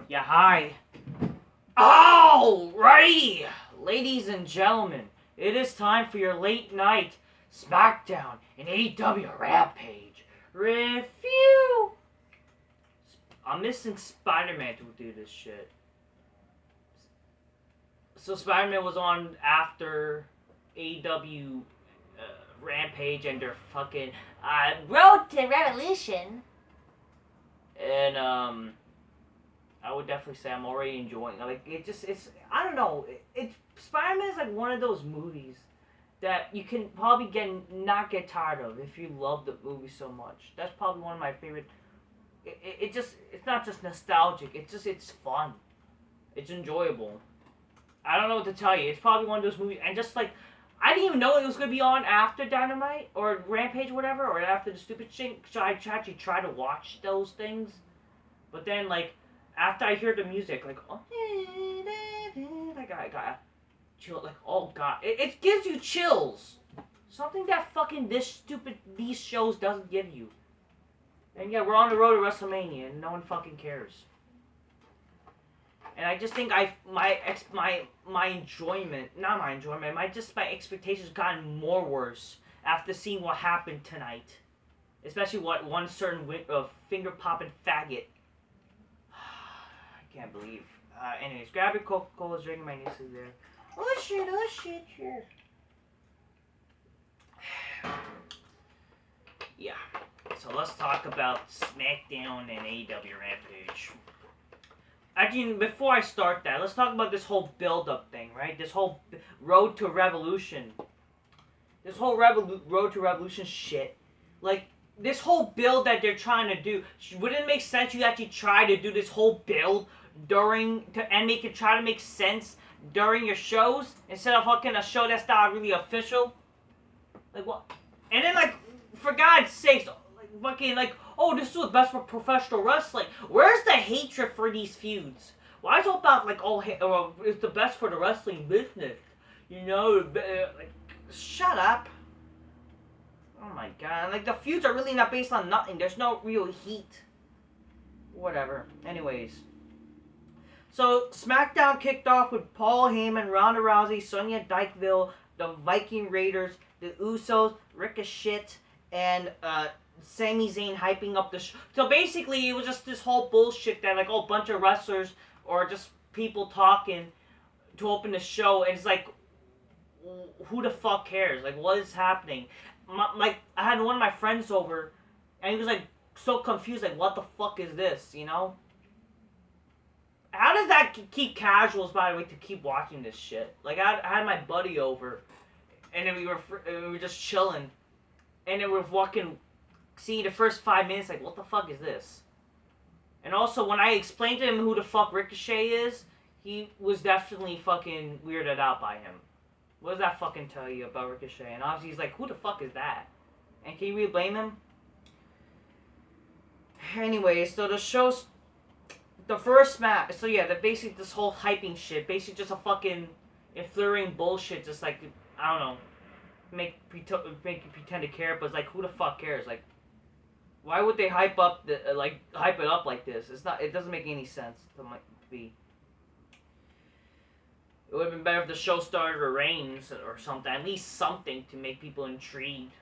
Yeah, hi. Alrighty, ladies and gentlemen, it is time for your late night Smackdown AEW Rampage review. I'm missing Spider-Man to do this shit. So Spider-Man was on after AEW Rampage and their fucking Road to Revolution. And I would definitely say I'm already enjoying it. Like, it's I don't know. It's Spider-Man is like one of those movies that you can probably not get tired of if you love the movie so much. That's probably one of my favorite. It's not just nostalgic. It's fun. It's enjoyable. I don't know what to tell you. It's probably one of those movies, and just like I didn't even know it was gonna be on after Dynamite or Rampage or whatever, or after the stupid shit. So I actually tried to watch those things, but then like after I hear the music, like oh, like I got chill. Like oh god, it gives you chills. Something that fucking these shows doesn't give you. And yeah, we're on the road to WrestleMania, and no one fucking cares. And I just think my expectations gotten more worse after seeing what happened tonight, especially what one certain finger popping faggot. I can't believe. Anyways, grab your Coca-Cola, drink. My niece is there. Oh shit, cheers. Yeah. So let's talk about Smackdown and AEW Rampage. Actually, before I start that, let's talk about this whole build-up thing, right? This whole Road to Revolution. This whole Road to Revolution shit. Like, this whole build that they're trying to do, wouldn't it make sense you actually try to do this whole build try to make sense during your shows, instead of fucking a show that's not really official? Like, what? And then, like, for God's sakes, fucking like, oh, this is the best for professional wrestling. Where's the hatred for these feuds? Why is it all about like, oh, it's the best for the wrestling business? You know, like, shut up. Oh my god, like the feuds are really not based on nothing. There's no real heat. Whatever. Anyways. So, SmackDown kicked off with Paul Heyman, Ronda Rousey, Sonya Deville, the Viking Raiders, the Usos, Ricochet, and Sami Zayn hyping up the show. So basically, it was just this whole bullshit that like, oh, a bunch of wrestlers or just people talking to open the show, and it's like, who the fuck cares? Like, what is happening? Like, I had one of my friends over, and he was like so confused, like, what the fuck is this? You know? How does that keep casuals, by the way, to keep watching this shit? Like, I had my buddy over, and then we were just chilling, and then we're walking. See the first 5 minutes, like, what the fuck is this? And also, when I explained to him who the fuck Ricochet is, he was definitely fucking weirded out by him. What does that fucking tell you about Ricochet? And obviously, he's like, who the fuck is that? And can you really blame him? Anyway, so the show's... The first match... So yeah, basically this whole hyping shit, basically just a fucking infuriating bullshit, just like, I don't know, make you pretend to care, but it's like, who the fuck cares? Like, why would they hype it up like this? It doesn't make any sense to be. It would have been better if the show started with Reigns or something, at least something to make people intrigued.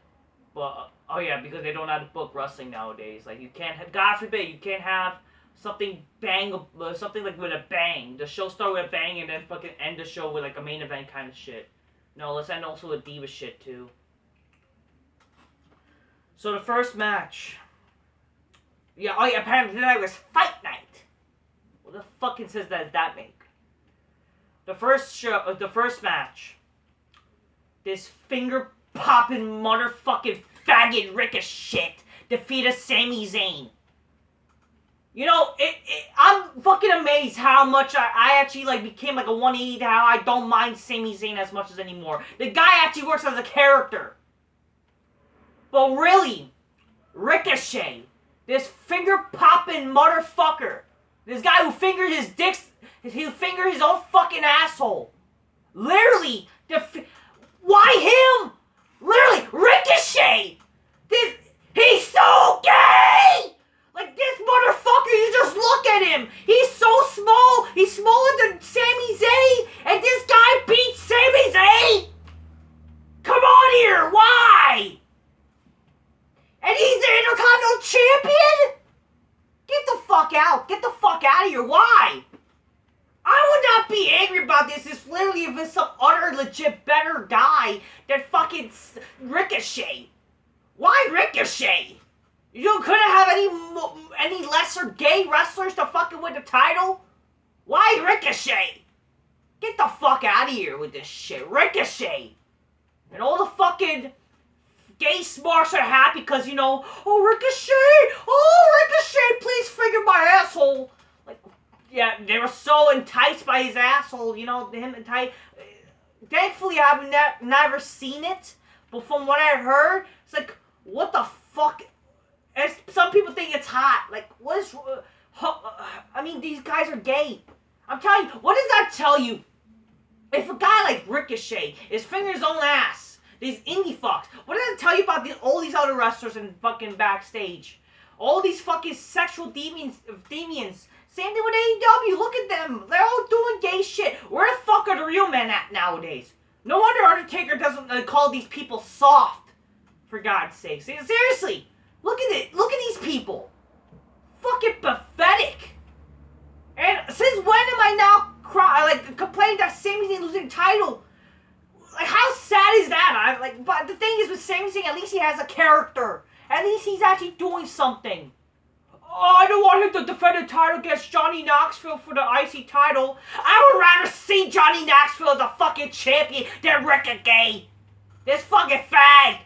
But oh yeah, because they don't know how to book wrestling nowadays. Like, you can't, God forbid, you can't have something like with a bang. The show start with a bang and then fucking end the show with like a main event kind of shit. No, let's end also with diva shit too. So the first match. Yeah, oh yeah, apparently tonight was fight night. What the fucking sense does that make? The first match. This finger popping motherfucking faggot Ricochet defeated Sami Zayn. You know, I'm fucking amazed how much I actually like became like a 180 to how I don't mind Sami Zayn as much as anymore. The guy actually works as a character. But really, Ricochet, this finger-popping motherfucker, this guy who fingered his own fucking asshole. Literally, why him? Literally, Ricochet! He's so gay! Like, this motherfucker, you just look at him! He's so fuck out. Get the fuck out of here. Why? I would not be angry about this if literally if it's some utter legit better guy than fucking Ricochet. Why Ricochet? You couldn't have any lesser gay wrestlers to fucking win the title? Why Ricochet? Get the fuck out of here with this shit. Ricochet. And all the fucking gay smarts are happy because, you know, oh, Ricochet, please finger my asshole. Like, yeah, they were so enticed by his asshole, you know, him enticed. Thankfully, I've never seen it, but from what I've heard, it's like, what the fuck? And some people think it's hot. Like, what is... I mean, these guys are gay. I'm telling you, what does that tell you? If a guy like Ricochet is fingering his own ass, these indie fucks, what does it tell you about all these other wrestlers in fucking backstage? All these fucking sexual deviants. Same thing with AEW. Look at them. They're all doing gay shit. Where the fuck are the real men at nowadays? No wonder Undertaker doesn't call these people soft. For God's sake. Seriously. Look at it. Look at these people. Fucking pathetic. And since when am I now complaining that Sami Zayn losing the title? Like, how sad is that? But the thing is with Sami Zayn, at least he has a character. At least he's actually doing something. Oh, I don't want him to defend the title against Johnny Knoxville for the IC title. I would rather see Johnny Knoxville as a fucking champion than Ricochet. This fucking fag.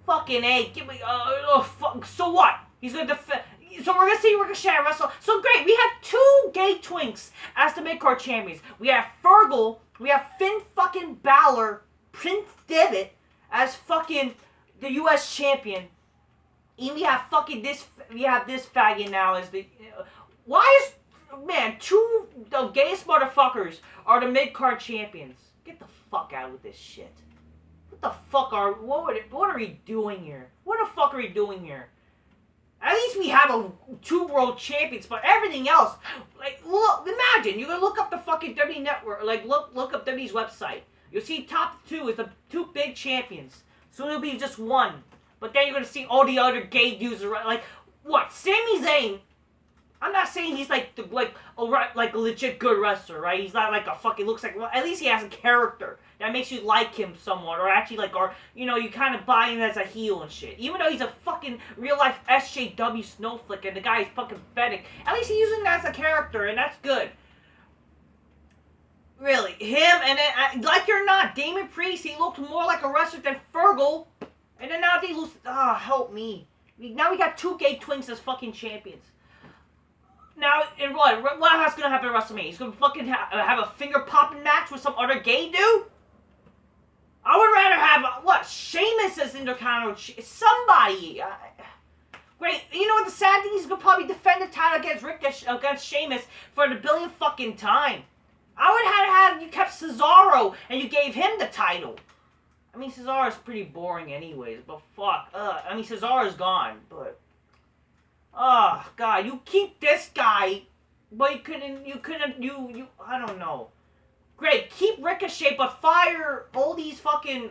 Fucking A. Give me, so what? He's gonna defend. So we're gonna see Ricochet wrestle. So great, we have two gay twinks as the mid-card champions. We have Fergal, we have Finn fucking Balor, Prince Devitt as fucking the U.S. champion. And we have fucking this faggot now as the... why is... Man, two the gayest motherfuckers are the mid-card champions. Get the fuck out with this shit. What the fuck what are we doing here? What the fuck are we doing here? At least we have two world champions, but everything else, like, look, imagine, you're gonna look up the fucking WWE Network, like, look up WWE's website. You'll see top two is the two big champions. Soon it'll be just one. But then you're gonna see all the other gay dudes around, like, what, Sami Zayn? I'm not saying he's like a legit good wrestler, right? He's not like a fucking looks like. Well, at least he has a character that makes you like him somewhat, or actually you kind of buy him as a heel and shit. Even though he's a fucking real life SJW snowflake and the guy is fucking pathetic, at least he's using that as a character, and that's good. Really, him and then like it or not, Damon Priest, he looked more like a wrestler than Fergal, and then now they lose. Help me. Now we got two gay twins as fucking champions. Now, in what is going to happen at WrestleMania? He's going to fucking have a finger-popping match with some other gay dude? I would rather have, Sheamus as Intercontinental, somebody. Great, you know what the sad thing is? He's going to probably defend the title against Sheamus for the billionth fucking time. I would have you kept Cesaro and you gave him the title. I mean, Cesaro's pretty boring anyways, but fuck. I mean, Cesaro's gone, but... Oh, God, you keep this guy, but you I don't know. Great, keep Ricochet, but fire all these fucking...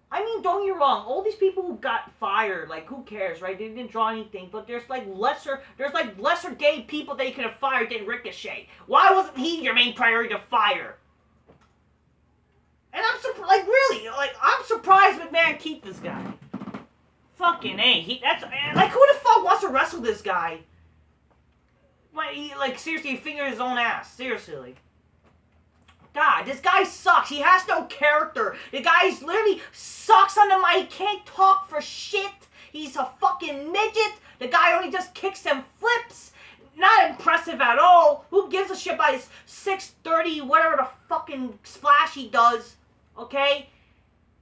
I mean, don't get me wrong, all these people who got fired, like, who cares, right? They didn't draw anything, but there's lesser gay people that you could have fired than Ricochet. Why wasn't he your main priority to fire? And I'm surprised, I'm surprised McMahon keep this guy. Fucking A. Who the fuck wants to wrestle this guy? Seriously, he fingered his own ass. Seriously. God, this guy sucks. He has no character. The guy literally sucks on the mic. He can't talk for shit. He's a fucking midget. The guy only just kicks and flips. Not impressive at all. Who gives a shit about his 630, whatever the fucking splash he does? Okay?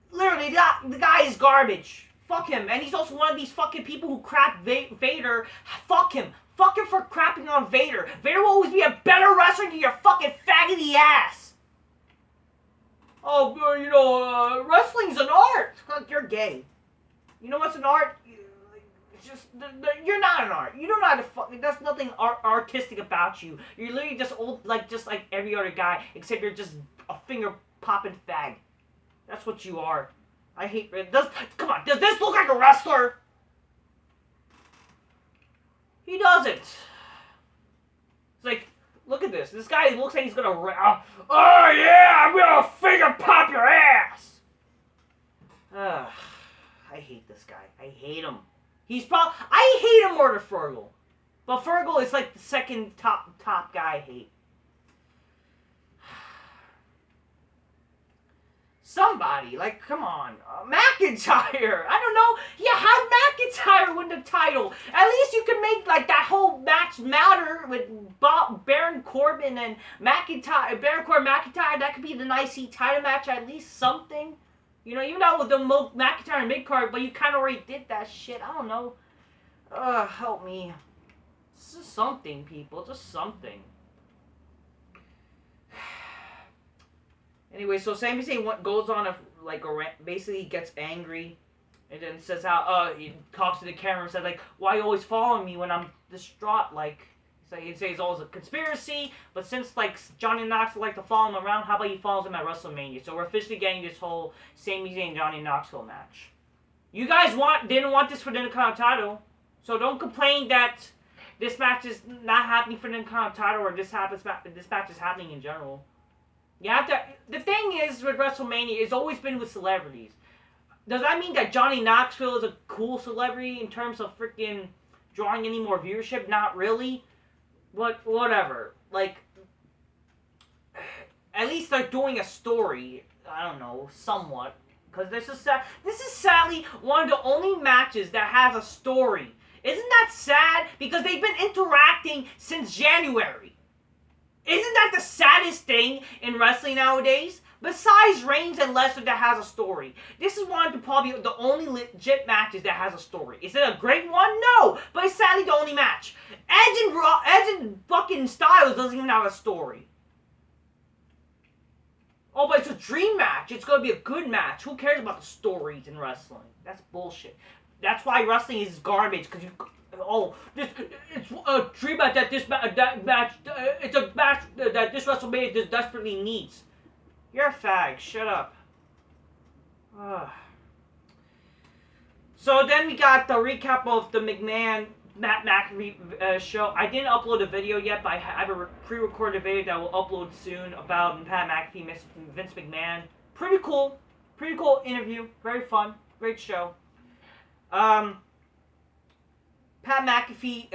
Literally, the guy is garbage. Fuck him. And he's also one of these fucking people who crap Vader. Fuck him. Fuck him for crapping on Vader. Vader will always be a better wrestler than your fucking faggoty ass. Oh, wrestling's an art. You're gay. You know what's an art? You're not an art. You don't know how to fuck. There's nothing artistic about you. You're literally just old, just like every other guy, except you're just a finger popping fag. That's what you are. I hate it. Come on, does this look like a wrestler? He doesn't. It's like, look at this. This guy looks like he's gonna. Oh yeah, I'm gonna finger pop your ass. I hate this guy. I hate him. I hate him more than Fergal. But Fergal is like the second top guy I hate. Somebody, like, come on. McIntyre. I don't know. Yeah, have McIntyre win the title. At least you can make, like, that whole match matter with Baron Corbin and McIntyre. Baron Corbin, McIntyre, that could be the nice title match, at least something. You know, even though with the McIntyre and mid-card, but you kind of already did that shit. I don't know. Help me. Just something, people. Just something. Anyway, so Sami Zayn goes on a rant, basically gets angry, and then says how he talks to the camera and says like, "Why you always following me when I'm distraught?" Like, so he says it's always a conspiracy, but since like Johnny Knoxville like to follow him around, how about he follows him at WrestleMania? So we're officially getting this whole Sami Zayn Johnny Knoxville match. You guys didn't want this for the Intercontinental title, so don't complain that this match is not happening for the Intercontinental title or this match is happening in general. You have to. The thing is with WrestleMania, it's always been with celebrities. Does that mean that Johnny Knoxville is a cool celebrity in terms of freaking drawing any more viewership? Not really. But whatever. Like, at least they're doing a story. I don't know, somewhat. Because this is sadly one of the only matches that has a story. Isn't that sad? Because they've been interacting since January. Isn't that the saddest thing in wrestling nowadays? Besides Reigns and Lesnar that has a story. This is one of probably the only legit matches that has a story. Is it a great one? No! But it's sadly the only match. Edge and fucking Styles doesn't even have a story. Oh, but it's a dream match. It's going to be a good match. Who cares about the stories in wrestling? That's bullshit. That's why wrestling is garbage. Because you... it's a dream match that it's a match that this WrestleMania desperately needs. You're a fag. Shut up. So then we got the recap of the McMahon Matt McAfee show. I didn't upload a video yet, but I have a pre-recorded video that will upload soon about Pat McAfee, Vince McMahon. Pretty cool interview. Very fun. Great show. Pat McAfee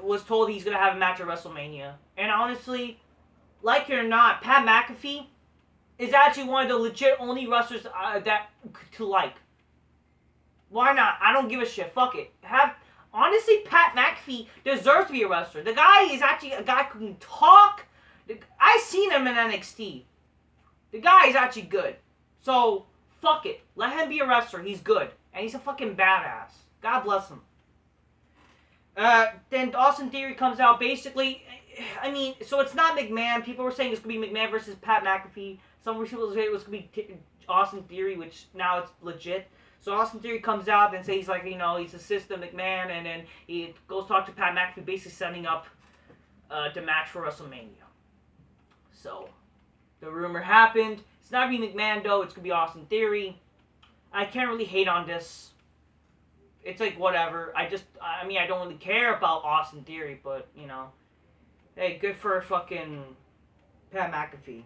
was told he's going to have a match at WrestleMania. And honestly, like it or not, Pat McAfee is actually one of the legit only wrestlers to like. Why not? I don't give a shit. Fuck it. Honestly, Pat McAfee deserves to be a wrestler. The guy is actually a guy who can talk. I've seen him in NXT. The guy is actually good. So, fuck it. Let him be a wrestler. He's good. And he's a fucking badass. God bless him. Then Austin Theory comes out. Basically, I mean, so it's not McMahon. People were saying it's going to be McMahon versus Pat McAfee. Some people say it was going to be Austin Theory, which now it's legit. So Austin Theory comes out and says, like, you know, he's assistant McMahon, and then he goes talk to Pat McAfee, basically setting up the match for WrestleMania. So, the rumor happened. It's not going to be McMahon, though. It's going to be Austin Theory. I can't really hate on this. It's like, whatever. I don't really care about Austin Theory, but, you know. Hey, good for fucking Pat McAfee.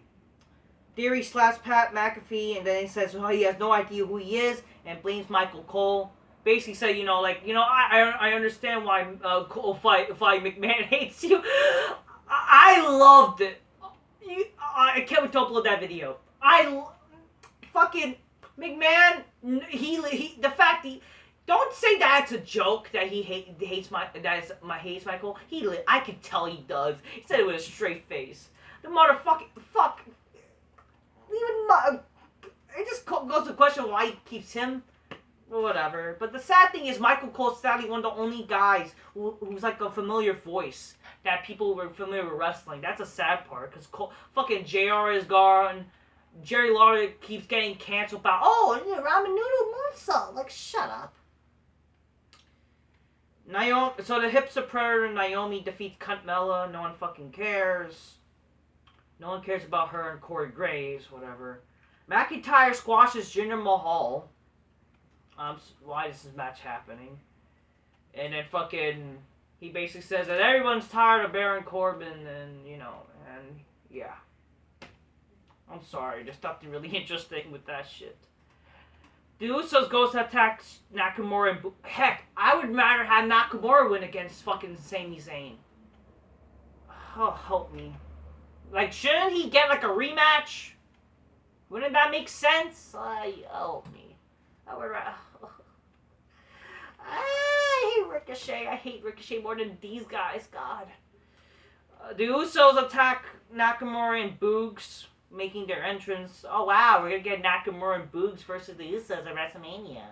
Theory slaps Pat McAfee, and then he says, oh, he has no idea who he is, and blames Michael Cole. Basically said, you know, like, you know, I understand why Cole fight McMahon hates you. I loved it. I can't wait to upload that video. Fucking McMahon, the fact don't say that's a joke that he hates Michael. I could tell he does. He said it with a straight face. The motherfucking it just goes to question why he keeps him. Well, whatever. But the sad thing is, Michael Cole's sadly one of the only guys who's like a familiar voice that people were familiar with wrestling. That's a sad part, because fucking JR is gone. Jerry Lawler keeps getting canceled about, ramen noodle moonsault. Like, shut up. So the Hipster Predator Naomi defeats Cunt Mella. No one fucking cares. No one cares about her and Corey Graves, whatever. McIntyre squashes Jinder Mahal. Why is this match happening? And then fucking He basically says that everyone's tired of Baron Corbin, and yeah. I'm sorry, there's nothing really interesting with that shit. The Usos goes to attack Nakamura and heck, I would rather have Nakamura win against fucking Sami Zayn. Oh, help me. Like, shouldn't he get like a rematch? Wouldn't that make sense? Help me. I would rather... I hate Ricochet. I hate Ricochet more than these guys. God. The Usos attack Nakamura and Boogs, making their entrance. Oh wow, we're gonna get Nakamura and Boogs versus the Usos at WrestleMania.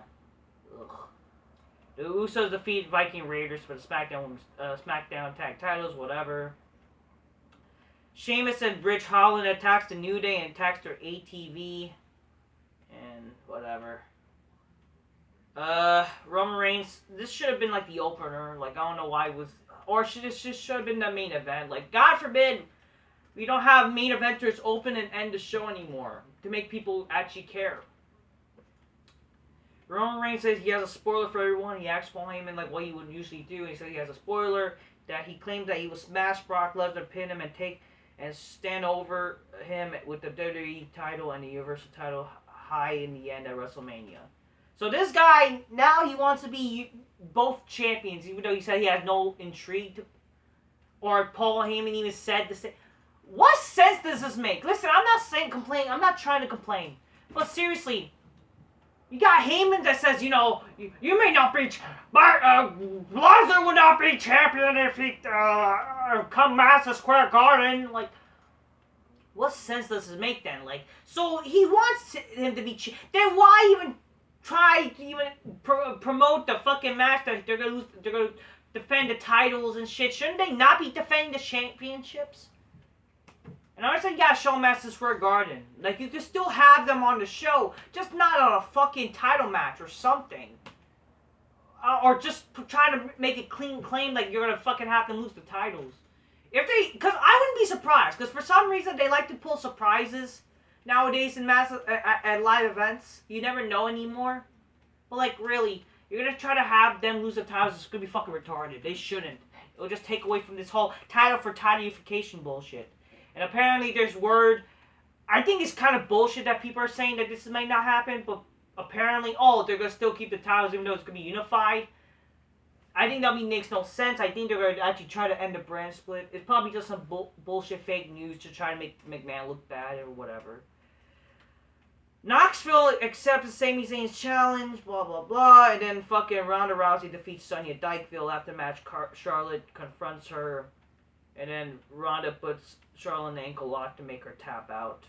Ugh. The Usos defeat Viking Raiders for the Smackdown tag titles, whatever. Sheamus and Ridge Holland attacks the New Day and attacks their ATV. And whatever. Roman Reigns, this should have been like the opener. Like, I don't know why it was. Or this just should have been the main event. Like, God forbid we don't have main eventers open and end the show anymore to make people actually care. Roman Reigns says he has a spoiler for everyone. He asks Paul Heyman like what he would usually do. He says he has a spoiler that he claims that he will smash Brock Lesnar, pin him, and stand over him with the WWE title and the Universal title high in the end at WrestleMania. So this guy, now he wants to be both champions, even though he said he has no intrigue. Or Paul Heyman even said the same. What sense does this make? Listen, I'm not saying complain. I'm not trying to complain. But seriously, you got Heyman that says, you may not be, but Lesnar will not be champion if he come Madison Square Garden. Like, what sense does this make then? Like, so he wants him to be then why even try to even promote the fucking match that they're gonna lose, they're gonna defend the titles and shit? Shouldn't they not be defending the championships? And I understand you gotta show Madison Square Garden. Like, you can still have them on the show, just not on a fucking title match or something. Or just trying to make a clean claim like you're gonna fucking have them lose the titles. Because I wouldn't be surprised, because for some reason they like to pull surprises nowadays in at live events. You never know anymore. But like, really, you're gonna try to have them lose the titles, it's gonna be fucking retarded. They shouldn't. It'll just take away from this whole title for titleification bullshit. And apparently there's word, I think it's kind of bullshit that people are saying that this may not happen, but apparently, they're gonna still keep the titles even though it's gonna be unified. I think that makes no sense. I think they're going to actually try to end the brand split. It's probably just some bullshit fake news to try to make McMahon look bad or whatever. Knoxville accepts Sami Zayn's challenge, blah, blah, blah. And then fucking Ronda Rousey defeats Sonya Deville after match. Charlotte confronts her. And then Ronda puts Charlotte in the ankle lock to make her tap out.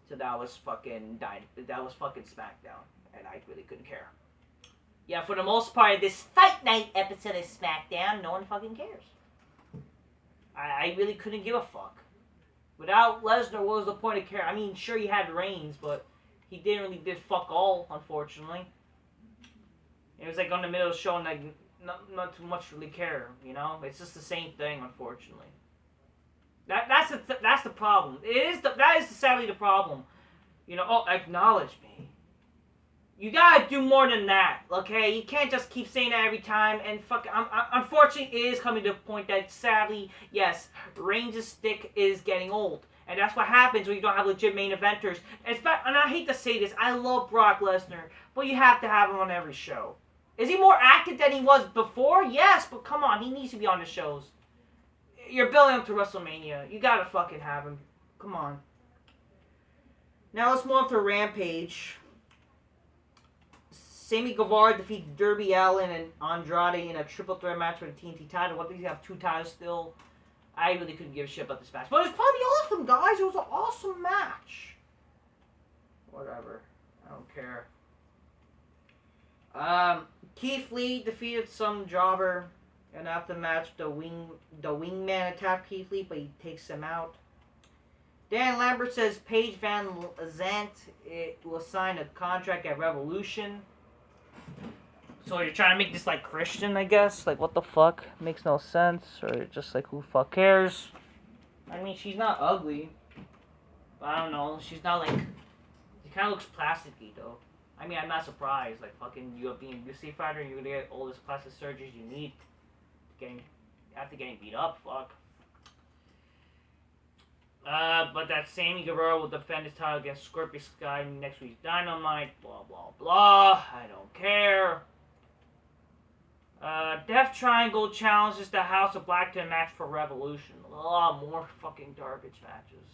So that was fucking Smackdown. And I really couldn't care. Yeah, for the most part, this Fight Night episode of Smackdown, no one fucking cares. I really couldn't give a fuck. Without Lesnar, what was the point of care? I mean, sure, he had Reigns, but he didn't really did fuck all, unfortunately. It was like on the middle of the show, and like not too much really care, you know? It's just the same thing, unfortunately. That's the problem. That is sadly the problem. Acknowledge me. You gotta do more than that, okay? You can't just keep saying that every time, and unfortunately, it is coming to the point that, sadly, yes, Reigns' stick is getting old. And that's what happens when you don't have legit main eventers. And I hate to say this, I love Brock Lesnar, but you have to have him on every show. Is he more active than he was before? Yes, but come on, he needs to be on the shows. You're building up to WrestleMania. You gotta fucking have him. Come on. Now let's move on to Rampage. Sammy Guevara defeats Darby Allin and Andrade in a triple threat match for the TNT title. What, these have 2 titles still? I really couldn't give a shit about this match. But it was probably awesome, guys. It was an awesome match. Whatever. I don't care. Keith Lee defeated some jobber. And after the match, the wingman attacked Keith Lee, but he takes him out. Dan Lambert says Paige Van Zant will sign a contract at Revolution. So you're trying to make this like Christian, I guess? Like, what the fuck? Makes no sense. Or just like, who fuck cares? I mean, she's not ugly. I don't know. She's not like... She kind of looks plasticky, though. I mean, I'm not surprised. Like, fucking, you being a UFC fighter, you're gonna get all this plastic surgeries you need. getting beat up. Fuck. But that Sammy Guevara will defend his title against Scorpio Sky next week's Dynamite. Blah blah blah. I don't care. Death Triangle challenges the House of Black to a match for Revolution. More fucking garbage matches.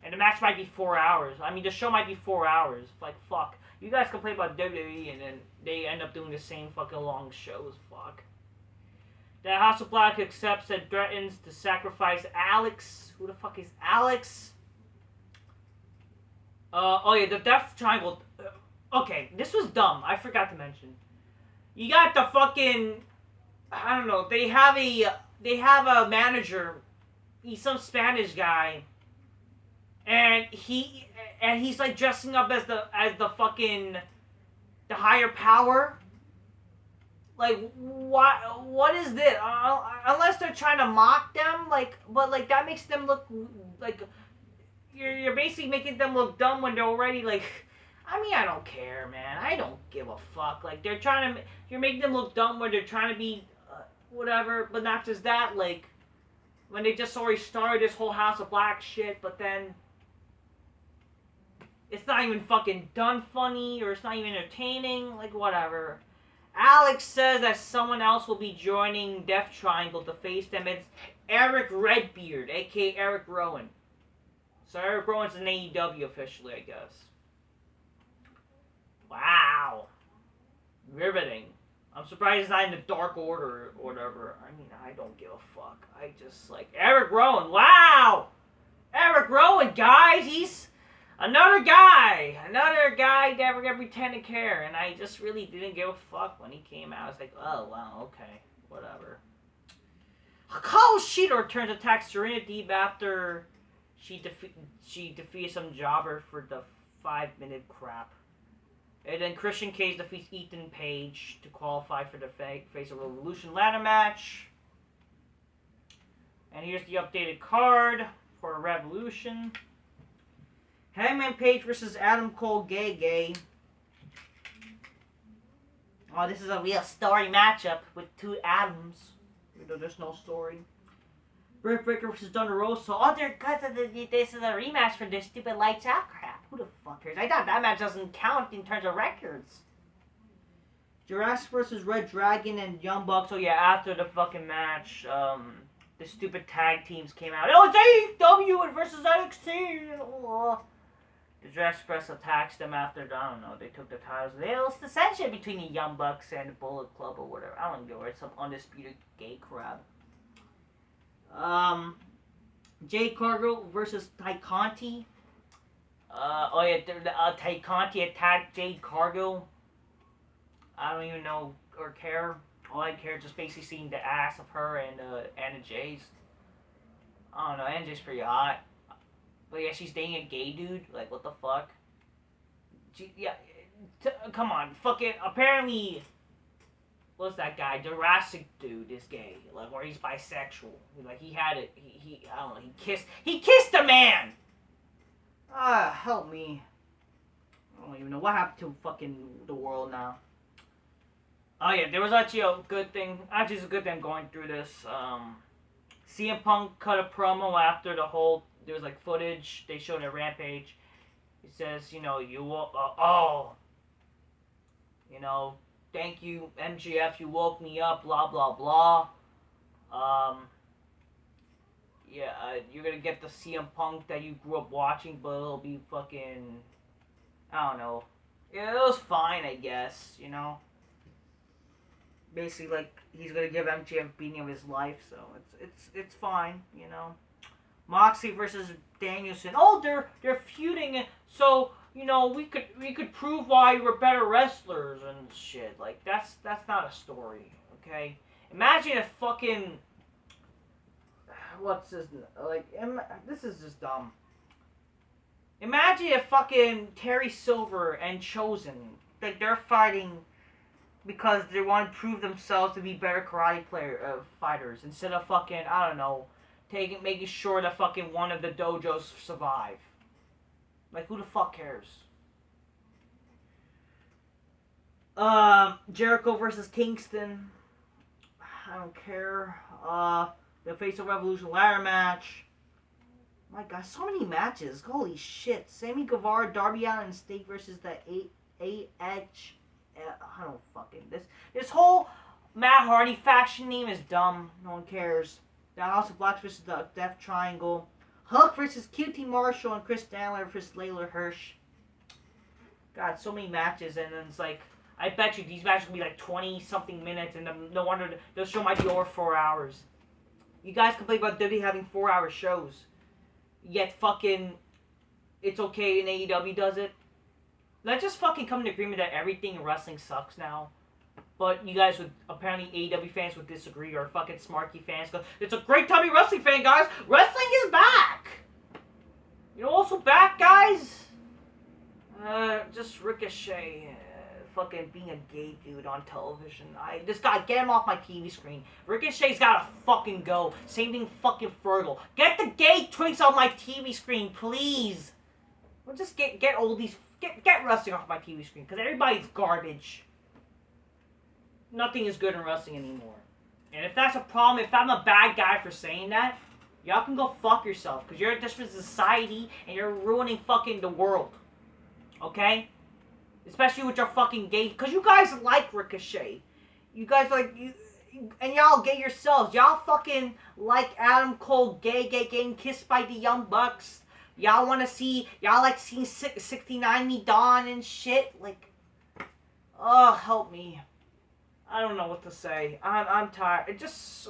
And the match might be 4 hours. I mean, the show might be 4 hours. Like, fuck. You guys complain about WWE and then they end up doing the same fucking long shows. Fuck. The House of Black accepts and threatens to sacrifice Alex. Who the fuck is Alex? Oh yeah, the Death Triangle. Okay, this was dumb. I forgot to mention. You got the fucking, I don't know. They have a manager. He's some Spanish guy, and he's like dressing up as the fucking the higher power. Like, what is this? Unless they're trying to mock them, but that makes them look like you're basically making them look dumb when they're already like. I mean, I don't care, man. I don't give a fuck. Like, you're making them look dumb when they're trying to be whatever. But not just that, like when they just already started this whole House of Black shit, but then it's not even fucking done funny or it's not even entertaining. Like, whatever. Alex says that someone else will be joining Death Triangle to face them. It's Eric Redbeard, aka Erick Rowan. So Erick Rowan's in AEW officially, I guess. Wow. Riveting. I'm surprised he's not in the Dark Order or whatever. I mean, I don't give a fuck. I just, like, Erick Rowan. Wow! Erick Rowan, guys! He's another guy never gonna pretend to care. And I just really didn't give a fuck when he came out. I was like, oh, wow, okay. Whatever. Hikaru Shida returns attack Serena Deeb after she defeated some jobber for the 5-minute crap. And then Christian Cage defeats Ethan Page to qualify for the Face of Revolution ladder match. And here's the updated card for Revolution. Hangman Page versus Adam Cole Gay. Oh, this is a real story matchup with two Adams. Even though there's no story. Britt Baker versus Thunder Rosa. Oh, this is a rematch for this stupid Lights Out crap. Who the fuck cares? I thought that match doesn't count in terms of records. Jurassic versus Red Dragon and Young Bucks. Oh yeah, after the fucking match, the stupid tag teams came out. Oh, it's AEW versus NXT. Oh. The Jurassic Express attacks them after, I don't know, they took the titles. It was dissension between the Young Bucks and the Bullet Club or whatever. I don't know, it's some undisputed gay crap. Jade Cargill versus Ty Conti. Oh yeah, Ty Conti attacked Jade Cargill. I don't even know or care. All I care is just basically seeing the ass of her and Anna Jay's. I don't know, Anna Jay's pretty hot. But yeah, she's dating a gay dude. Like, what the fuck? Come on, fuck it. Apparently, what's that guy? Jurassic dude is gay. Like, or he's bisexual. Like, he had it. I don't know. He kissed a man. Help me. I don't even know what happened to fucking the world now. Oh yeah, there was actually a good thing. Actually, it's a good thing going through this. CM Punk cut a promo after the whole. There was like footage they showed at Rampage. It says, you know, thank you MGF, you woke me up, blah blah blah. You're gonna get the CM Punk that you grew up watching, but it'll be fucking, I don't know. Yeah, it was fine, I guess, you know. Basically, like, he's gonna give MJF beating of his life, so it's fine, you know. Moxley versus Danielson. Oh, they're feuding, so you know we could prove why we're better wrestlers and shit. Like that's not a story, okay? Imagine if fucking this is just dumb. Imagine if fucking Terry Silver and Chosen, like, they're fighting because they want to prove themselves to be better karate fighters instead of fucking, I don't know, making sure that fucking one of the dojos survive. Like, who the fuck cares? Jericho versus Kingston. I don't care. The Face of Revolution ladder match. My God, so many matches. Holy shit. Sammy Guevara, Darby Allin, and Sting versus the A-H. I don't fucking... This whole Matt Hardy faction name is dumb. No one cares. The House of Blacks versus the Death Triangle. Hook versus QT Marshall and Chris Stanley versus Layla Hirsch. God, so many matches, and then it's like, I bet you these matches will be like 20-something minutes, and no wonder the show might be over 4 hours. You guys complain about WWE having 4-hour shows, yet fucking, it's okay and AEW does it. Let's just fucking come to agreement that everything in wrestling sucks now. But you guys would, apparently AEW fans would disagree, or fucking smarky fans go, it's a great time to be a wrestling fan, guys! Wrestling is back! You know, also back, guys? Just Ricochet, fucking being a gay dude on television. This guy, get him off my TV screen. Ricochet's gotta fucking go. Same thing fucking Fergal. Get the gay twinks off my TV screen, please! We'll just get all these, get wrestling off my TV screen, because everybody's garbage. Nothing is good in wrestling anymore. And if that's a problem, if I'm a bad guy for saying that, y'all can go fuck yourself, because you're a disparate society, and you're ruining fucking the world. Okay? Especially with your fucking gay... Because you guys like Ricochet. You guys like... and y'all gay yourselves. Y'all fucking like Adam Cole getting kissed by the Young Bucks. Y'all want to see... Y'all like seeing 69 Me Dawn and shit. Like... Oh, help me. I don't know what to say. I'm tired. It just...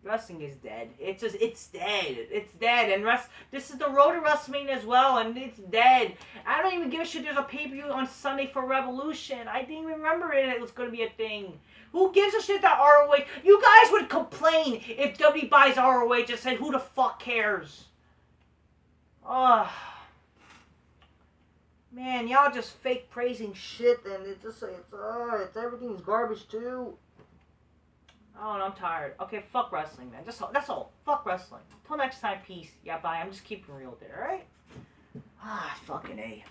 Wrestling is dead. It's dead. It's dead. And this is the road to WrestleMania as well, and it's dead. I don't even give a shit there's a pay-per-view on Sunday for Revolution. I didn't even remember it was going to be a thing. Who gives a shit that ROH... You guys would complain if WWE buys ROH and said, who the fuck cares? Ugh. Man, y'all just fake praising shit, and it's just like, it's everything's garbage too. Oh, and I'm tired. Okay, fuck wrestling, man. That's all. Fuck wrestling. Till next time, peace. Yeah, bye. I'm just keeping real there, alright? Fucking A.